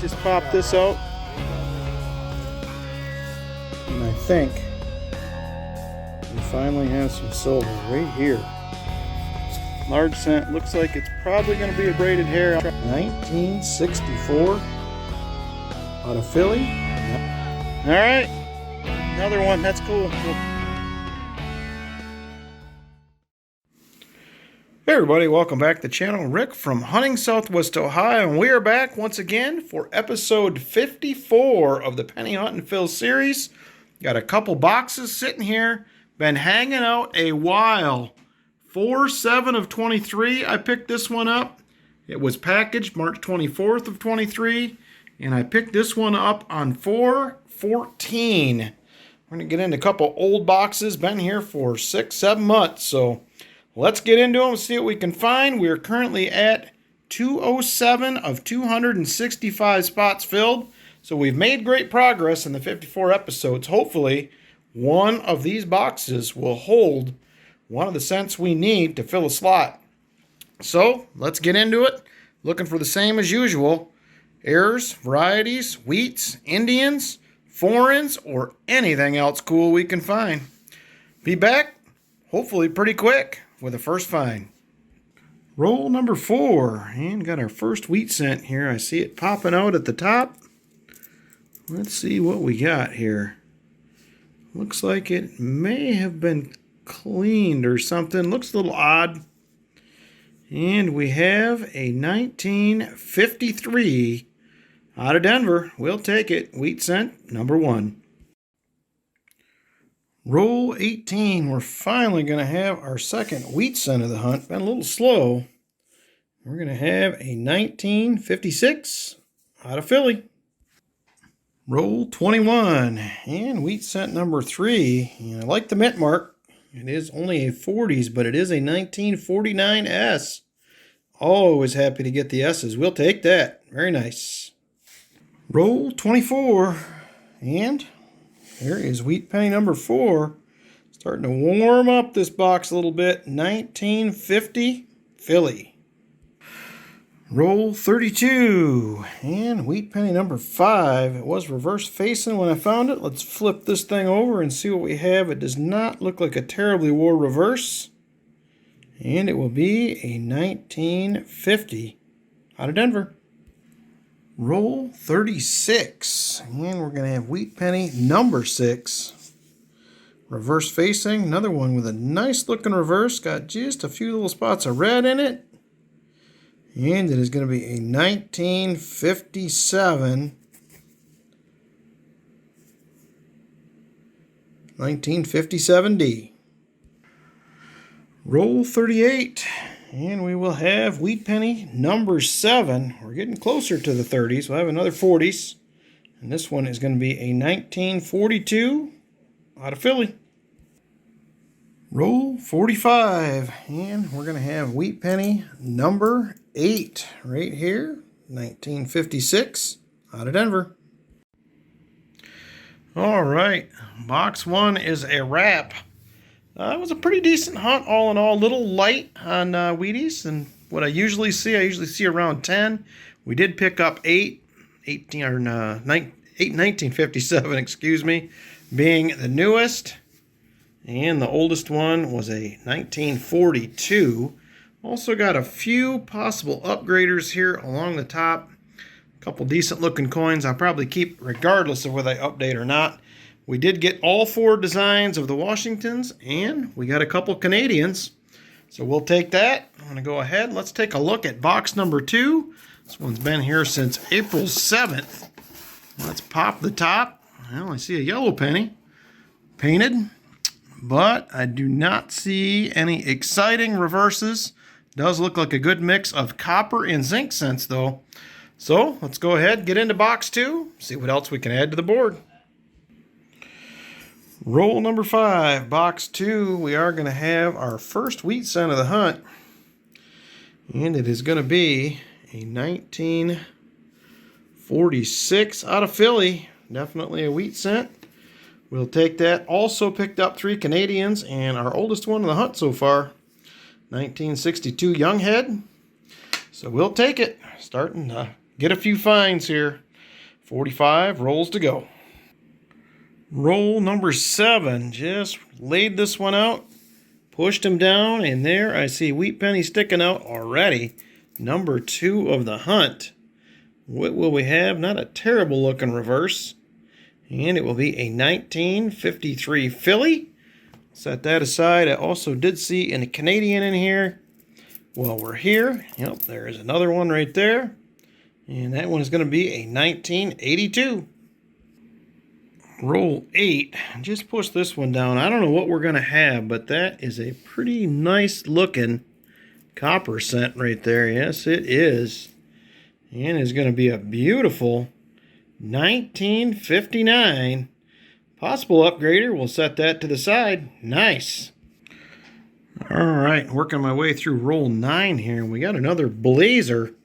Just pop this out. And I think we finally have some silver right here. Large cent. Looks like it's probably going to be a braided hair. 1964 out of Philly. All right. Another one. That's cool. Hey everybody, welcome back to the channel. Rick from Hunting Southwest Ohio, and we are back once again for episode 54 of the Penny Hunt and Fill series. Got a couple boxes sitting here, been hanging out a while. 4/7 of 23, I picked this one up. It was packaged March 24th of 23, and I picked this one up on 4/14. We're going to get into a couple old boxes, been here for 6-7 months, so let's get into them and see what we can find. We are currently at 207 of 265 spots filled. So we've made great progress in the 54 episodes. Hopefully, one of these boxes will hold one of the cents we need to fill a slot. So let's get into it. Looking for the same as usual. Errors, varieties, wheats, Indians, foreigns, or anything else cool we can find. Be back, hopefully pretty quick, with the first find. Roll number 4, and got our first wheat cent here. I see it popping out at the top. Let's see what we got here. Looks like it may have been cleaned or something. Looks a little odd. And we have a 1953 out of Denver. We'll take it. Wheat cent number 1. Roll 18. We're finally going to have our second wheat cent of the hunt. Been a little slow. We're going to have a 1956 out of Philly. Roll 21. And wheat cent number 3. And I like the mint mark. It is only a 40s, but it is a 1949 S. Always happy to get the S's. We'll take that. Very nice. Roll 24. And here is wheat penny number 4. Starting to warm up this box a little bit. 1950 Philly. Roll 32. And wheat penny number 5. It was reverse facing when I found it. Let's flip this thing over and see what we have. It does not look like a terribly wore reverse. And it will be a 1950 out of Denver. Roll 36, and we're going to have wheat penny number 6. Reverse facing, another one with a nice looking reverse. Got just a few little spots of red in it. And it is going to be a 1957. 1957D. Roll 38. And we will have wheat penny number 7. We're getting closer to the 30s. We'll have another 40s. And this one is going to be a 1942 out of Philly. Roll 45. And we're going to have wheat penny number 8 right here. 1956 out of Denver. All right. Box 1 is a wrap. It was a pretty decent hunt, all in all. A little light on Wheaties and what I usually see around 10. We did pick up 1957, excuse me, being the newest. And the oldest one was a 1942. Also got a few possible upgraders here along the top. A couple decent looking coins I'll probably keep regardless of whether I update or not. We did get all 4 designs of the Washingtons, and we got a couple Canadians. So we'll take that. I'm going to go ahead. Let's take a look at box number 2. This one's been here since April 7th. Let's pop the top. Well, I see a yellow penny painted, but I do not see any exciting reverses. Does look like a good mix of copper and zinc cents, though. So let's go ahead, get into box 2, see what else we can add to the board. Roll number 5, box 2, we are going to have our first wheat cent of the hunt. And it is going to be a 1946 out of Philly. Definitely a wheat cent. We'll take that. Also picked up 3 Canadians and our oldest one in the hunt so far, 1962 Younghead. So we'll take it. Starting to get a few finds here. 45 rolls to go. Roll number 7. Just laid this one out. Pushed him down, and there I see Wheat Penny sticking out already. Number 2 of the hunt. What will we have? Not a terrible looking reverse. And it will be a 1953 filly. Set that aside. I also did see a Canadian in here. While we're here, yep, there is another one right there. And that one is going to be a 1982. Roll 8. Just push this one down. I don't know what we're going to have, but that is a pretty nice looking copper cent right there. Yes, it is. And it's going to be a beautiful 1959. Possible upgrader. We'll set that to the side. Nice. All right, working my way through roll 9 here. And we got another blazer.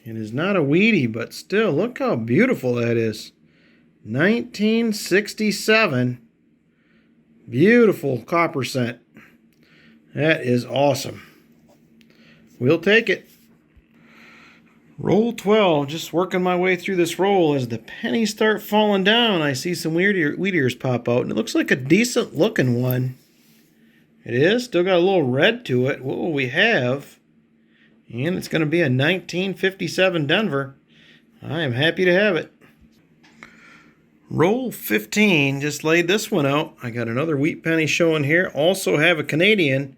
It is not a weedy, but still, look how beautiful that is. 1967. Beautiful copper cent. That is awesome. We'll take it. Roll 12. Just working my way through this roll. As the pennies start falling down, I see some wheat ears pop out. And it looks like a decent looking one. It is. Still got a little red to it. What will we have? And it's going to be a 1957 Denver. I am happy to have it. Roll 15, just laid this one out. I got another Wheat Penny showing here. Also have a Canadian.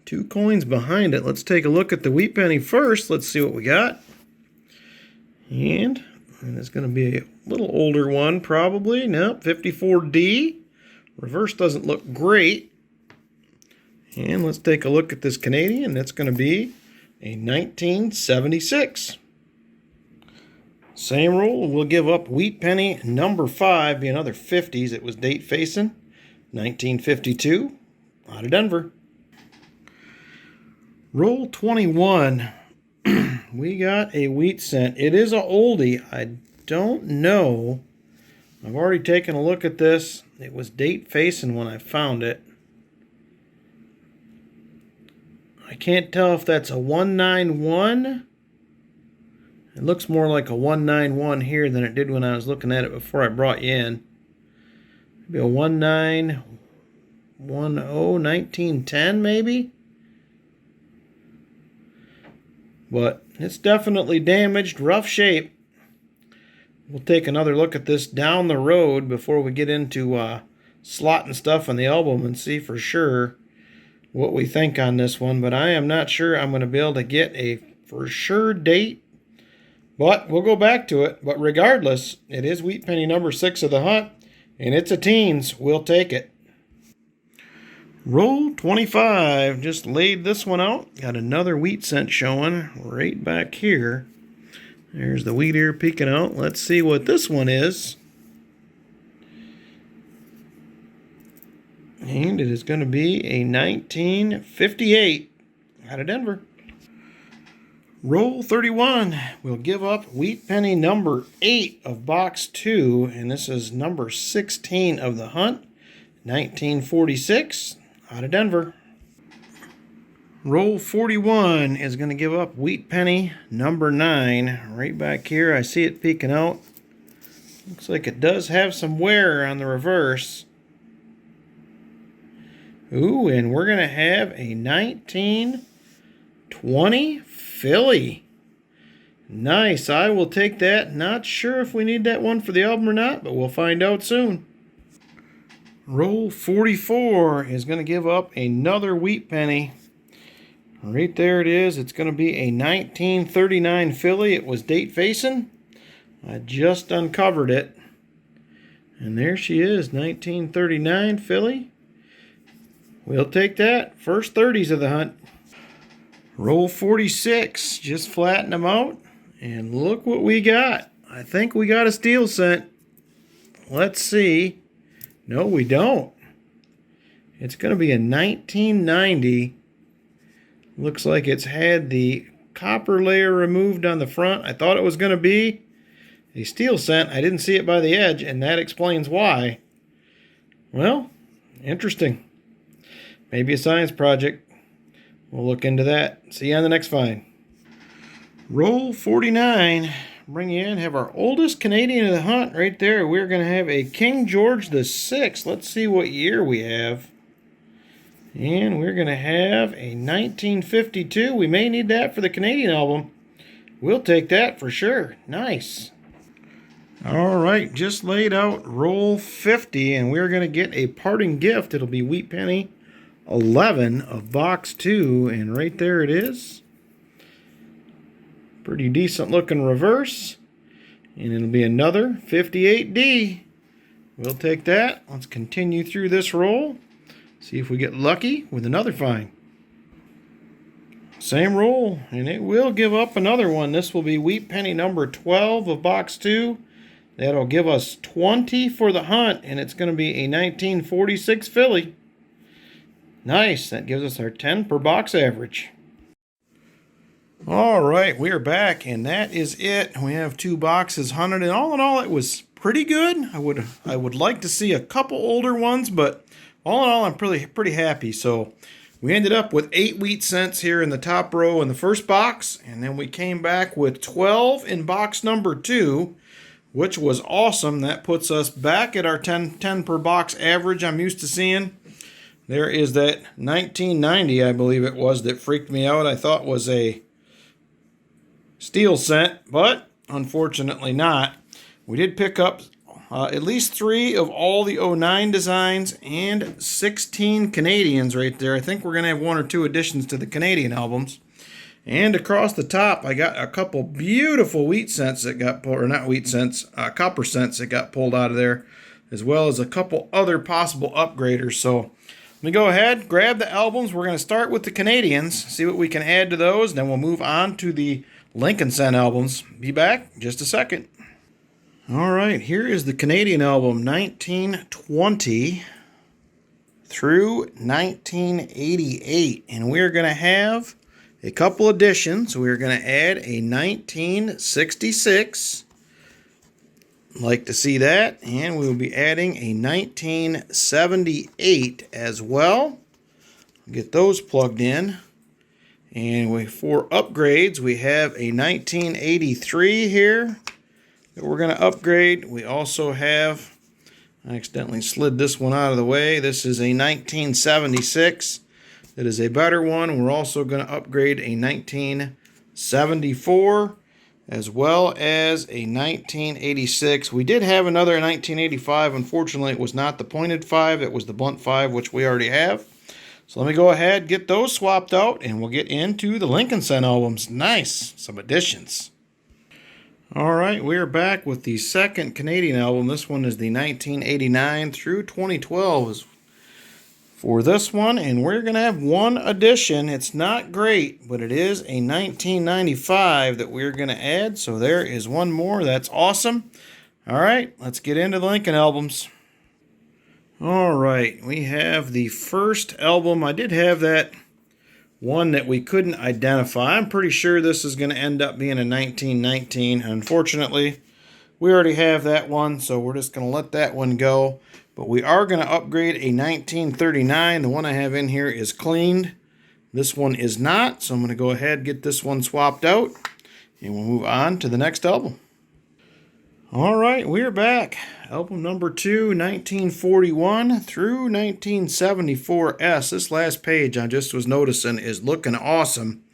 2 coins behind it. Let's take a look at the Wheat Penny first. Let's see what we got. And it's going to be a little older one probably. Nope, 54D. Reverse doesn't look great. And let's take a look at this Canadian. That's going to be a 1976. Same roll. We'll give up Wheat Penny number 5, be another 50s. It was date facing 1952 out of Denver. Roll 21. We got a wheat cent. It is a oldie. I don't know. I've already taken a look at this. It was date facing when I found it. I can't tell if that's a 191. It looks more like a 191 here than it did when I was looking at it before I brought you in. Maybe a 1910 1910 maybe? But it's definitely damaged, rough shape. We'll take another look at this down the road before we get into slotting stuff on the album and see for sure what we think on this one. But I am not sure I'm going to be able to get a for sure date. But we'll go back to it. But regardless, it is Wheat Penny number 6 of the hunt. And it's a teens. We'll take it. Roll 25. Just laid this one out. Got another wheat cent showing right back here. There's the wheat ear peeking out. Let's see what this one is. And it is going to be a 1958 out of Denver. Roll 31. We'll give up Wheat Penny number 8 of box 2. And this is number 16 of the hunt. 1946 out of Denver. Roll 41 is going to give up Wheat Penny number 9. Right back here, I see it peeking out. Looks like it does have some wear on the reverse. Ooh, and we're going to have a 1920 filly. Nice. I will take that. Not sure if we need that one for the album or not, but we'll find out soon. Roll 44 is going to give up another Wheat Penny. Right there it is. It's going to be a 1939 filly. It was date facing. I just uncovered it. And there she is, 1939 filly. We'll take that. First 30s of the hunt. Roll 46. Just flatten them out. And look what we got. I think we got a steel cent. Let's see. No, we don't. It's going to be a 1990. Looks like it's had the copper layer removed on the front. I thought it was going to be a steel cent. I didn't see it by the edge, and that explains why. Well, interesting. Maybe a science project. We'll look into that. See you on the next find. Roll 49. bring you in, have our oldest Canadian of the hunt right there. We're going to have a King George VI. Let's see what year we have. And we're going to have a 1952. We may need that for the Canadian album. We'll take that for sure. Nice. All right, just laid out roll 50, and we're going to get a parting gift. It'll be Wheat Penny 11 of box 2, and right there it is. Pretty decent looking reverse. And it'll be another 58D. We'll take that. Let's continue through this roll. See if we get lucky with another find. Same roll, and it will give up another one. This will be Wheat Penny number 12 of box 2. That'll give us 20 for the hunt, and it's going to be a 1946 filly. Nice. That gives us our 10 per box average. All right, we are back, and that is it. We have 2 boxes hunted, and all in all, it was pretty good. I would like to see a couple older ones, but all in all, I'm pretty happy. So we ended up with 8 wheat cents here in the top row in the first box, and then we came back with 12 in box number 2, which was awesome. That puts us back at our 10 per box average I'm used to seeing. There is that 1990, I believe it was, that freaked me out. I thought was a steel cent, but unfortunately not. We did pick up at least 3 of all the 09 designs and 16 Canadians right there. I think we're going to have 1 or 2 additions to the Canadian albums. And across the top, I got a couple beautiful wheat cents that got pulled, or not wheat cents, copper cents that got pulled out of there, as well as a couple other possible upgraders. So let me go ahead, grab the albums. We're going to start with the Canadians, see what we can add to those, and then we'll move on to the Lincoln Cent albums. Be back in just a second. All right, here is the Canadian album 1920 through 1988. And we're going to have a couple additions. We're going to add a 1966. Like to see that. And we'll be adding a 1978 as well. Get those plugged in. And for upgrades, we have a 1983 here that we're going to upgrade. We also have, I accidentally slid this one out of the way. This is a 1976. That is a better one. We're also going to upgrade a 1974 as well as a 1986. We did have another 1985. Unfortunately, it was not the pointed 5. It was the blunt 5, which we already have. So let me go ahead, get those swapped out, and we'll get into the Lincoln Cent albums. Nice. Some additions. All right, we're back with the second Canadian album. This one is the 1989 through 2012 for this one, and we're going to have 1 addition. It's not great, but it is a 1995 that we're going to add, so there is 1 more. That's awesome. All right, let's get into the Lincoln albums. All right, we have the first album. I did have that one that we couldn't identify. I'm pretty sure this is going to end up being a 1919. Unfortunately, we already have that one, so we're just going to let that one go. But we are going to upgrade a 1939. The one I have in here is cleaned. This one is not, so I'm going to go ahead and get this one swapped out, and we'll move on to the next album. All right, we're back. Album number 2, 1941 through 1974S. This last page I just was noticing is looking awesome.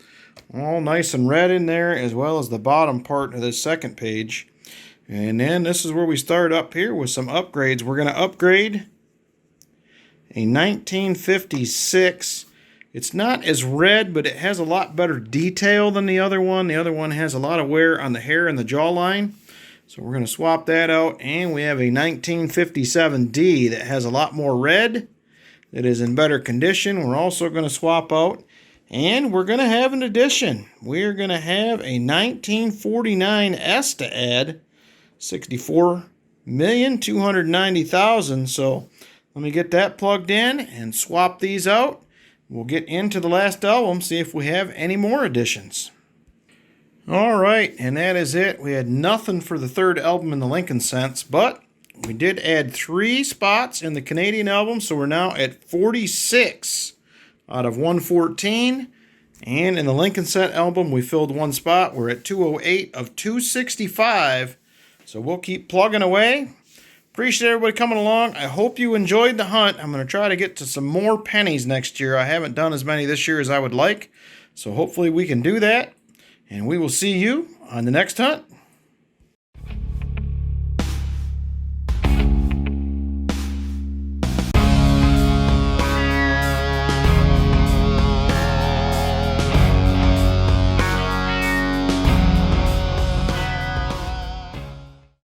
All nice and red in there, as well as the bottom part of this second page. And then this is where we start up here with some upgrades. We're going to upgrade a 1956. It's not as red, but it has a lot better detail than the other one. The other one has a lot of wear on the hair and the jawline. So we're going to swap that out, and we have a 1957D that has a lot more red, that is in better condition. We're also going to swap out, and we're going to have an addition. We're going to have a 1949S to add, 64,290,000. So let me get that plugged in and swap these out. We'll get into the last album, see if we have any more additions. All right, and that is it. We had nothing for the third album in the Lincoln Cents, but we did add 3 spots in the Canadian album, so we're now at 46 out of 114. And in the Lincoln Cent album, we filled one spot. We're at 208 of 265. So we'll keep plugging away. Appreciate everybody coming along. I hope you enjoyed the hunt. I'm going to try to get to some more pennies next year. I haven't done as many this year as I would like. So hopefully we can do that. And we will see you on the next hunt.